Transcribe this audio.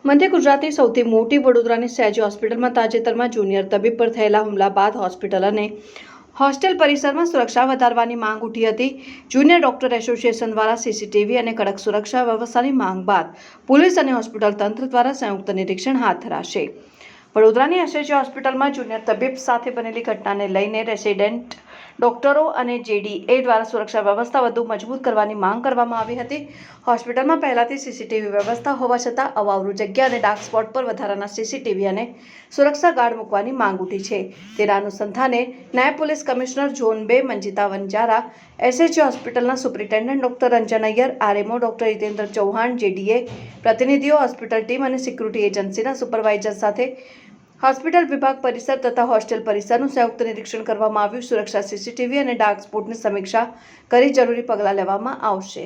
મધ્ય ગુજરાતની સૌથી મોટી વડોદરાની સયાજી હોસ્પિટલમાં તાજેતરમાં જુનિયર તબીબ પર થયેલા હુમલા બાદ હોસ્પિટલ અને હોસ્ટેલ પરિસરમાં સુરક્ષા વધારવાની માંગ ઉઠી હતી। જુનિયર ડોક્ટર એસોસિએશન દ્વારા સીસીટીવી અને કડક સુરક્ષા વ્યવસ્થાની માંગ બાદ પોલીસ અને હોસ્પિટલ તંત્ર દ્વારા સંયુક્ત નિરીક્ષણ હાથ ધરાશે। વડોદરાની એસએજી હોસ્પિટલમાં જુનિયર તબીબ સાથે બનેલી ઘટનાને લઈને રેસિડેન્ટ ડોક્ટરો અને જેડીએ દ્વારા સુરક્ષા વ્યવસ્થા વધુ મજબૂત કરવાની માંગ કરવામાં આવી હતી। હોસ્પિટલમાં પહેલાથી સીસીટીવી વ્યવસ્થા હોવા છતાં અવાવરૂ જગ્યા અને ડાર્ક સ્પોટ પર વધારાના સીસીટીવી અને સુરક્ષા ગાર્ડ મૂકવાની માંગ ઉઠી છે। તેના અનુસંધાને નાયબ police commissioner zone 2 Manjita Vanzara, SAG હોસ્પિટલના superintendent doctor Ranjan Iyer, RMO doctor Hitendra Chauhan, JDA પ્રતિનિધિઓ, હોસ્પિટલ ટીમ અને સિક્યુરિટી એજન્સીના સુપરવાઇઝર સાથે હોસ્પિટલ વિભાગ પરિસર તથા હોસ્ટેલ પરિસરનું સંયુક્ત નિરીક્ષણ કરવામાં આવ્યું। સુરક્ષા, સીસીટીવી અને ડાર્ક સ્પોટની સમીક્ષા કરી જરૂરી પગલાં લેવામાં આવશે।